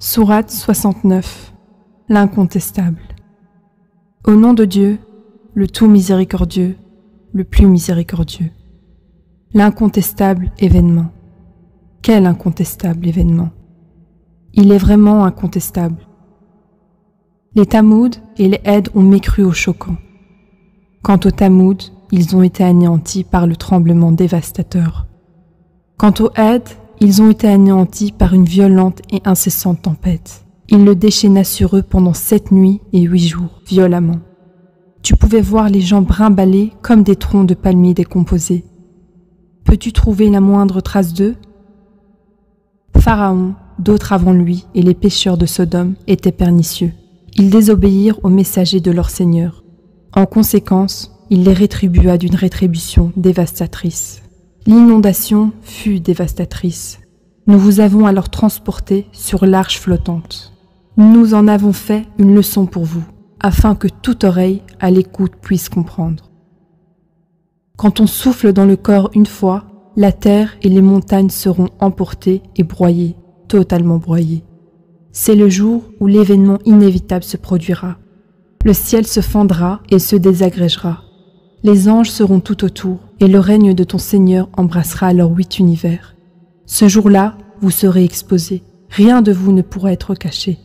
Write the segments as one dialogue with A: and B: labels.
A: Sourate 69. L'incontestable. Au nom de Dieu, le tout miséricordieux, le plus miséricordieux. L'incontestable événement. Quel incontestable événement! Il est vraiment incontestable. Les Tamoud et les Aid ont mécru au choquant. Quant aux Tamoud, ils ont été anéantis par le tremblement dévastateur. Quant aux Aid, ils ont été anéantis par une violente et incessante tempête. Il le déchaîna sur eux pendant 7 nuits et 8 jours, violemment. Tu pouvais voir les gens brimbalés comme des troncs de palmiers décomposés. Peux-tu trouver la moindre trace d'eux? Pharaon, d'autres avant lui et les pécheurs de Sodome étaient pernicieux. Ils désobéirent aux messagers de leur Seigneur. En conséquence, il les rétribua d'une rétribution dévastatrice. L'inondation fut dévastatrice. Nous vous avons alors transportés sur l'arche flottante. Nous en avons fait une leçon pour vous, afin que toute oreille à l'écoute puisse comprendre. Quand on souffle dans le corps une fois, la terre et les montagnes seront emportées et broyées, totalement broyées. C'est le jour où l'événement inévitable se produira. Le ciel se fendra et se désagrégera. Les anges seront tout autour, et le règne de ton Seigneur embrassera alors 8 univers. Ce jour-là, vous serez exposés. Rien de vous ne pourra être caché.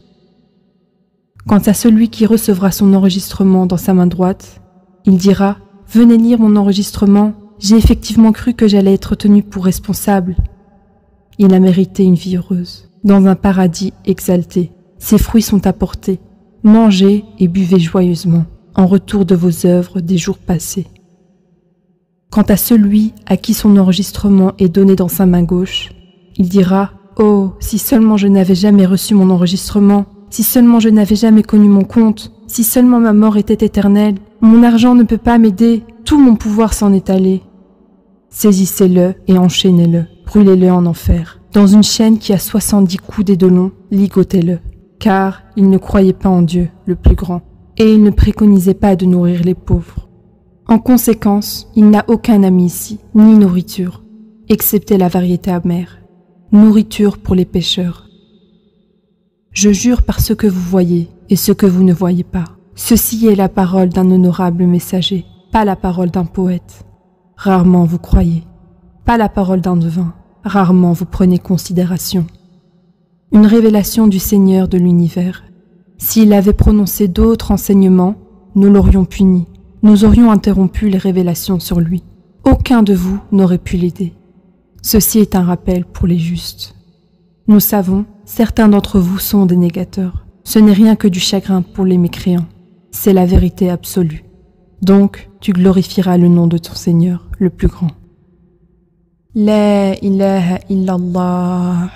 A: Quant à celui qui recevra son enregistrement dans sa main droite, il dira « Venez lire mon enregistrement, j'ai effectivement cru que j'allais être tenu pour responsable. » Il a mérité une vie heureuse, dans un paradis exalté. Ses fruits sont apportés. Mangez et buvez joyeusement, en retour de vos œuvres des jours passés. Quant à celui à qui son enregistrement est donné dans sa main gauche, il dira « Oh, si seulement je n'avais jamais reçu mon enregistrement, si seulement je n'avais jamais connu mon compte, si seulement ma mort était éternelle, mon argent ne peut pas m'aider, tout mon pouvoir s'en est allé. » Saisissez-le et enchaînez-le, brûlez-le en enfer. Dans une chaîne qui a 70 coudées de long, ligotez-le. Car il ne croyait pas en Dieu, le plus grand, et il ne préconisait pas de nourrir les pauvres. En conséquence, il n'a aucun ami ici, ni nourriture, excepté la variété amère, nourriture pour les pécheurs. Je jure par ce que vous voyez et ce que vous ne voyez pas. Ceci est la parole d'un honorable messager, pas la parole d'un poète. Rarement vous croyez, pas la parole d'un devin, rarement vous prenez considération. Une révélation du Seigneur de l'univers. S'il avait prononcé d'autres enseignements, nous l'aurions puni. Nous aurions interrompu les révélations sur lui. Aucun de vous n'aurait pu l'aider. Ceci est un rappel pour les justes. Nous savons, certains d'entre vous sont des négateurs. Ce n'est rien que du chagrin pour les mécréants. C'est la vérité absolue. Donc, tu glorifieras le nom de ton Seigneur, le plus grand. La ilaha illallah.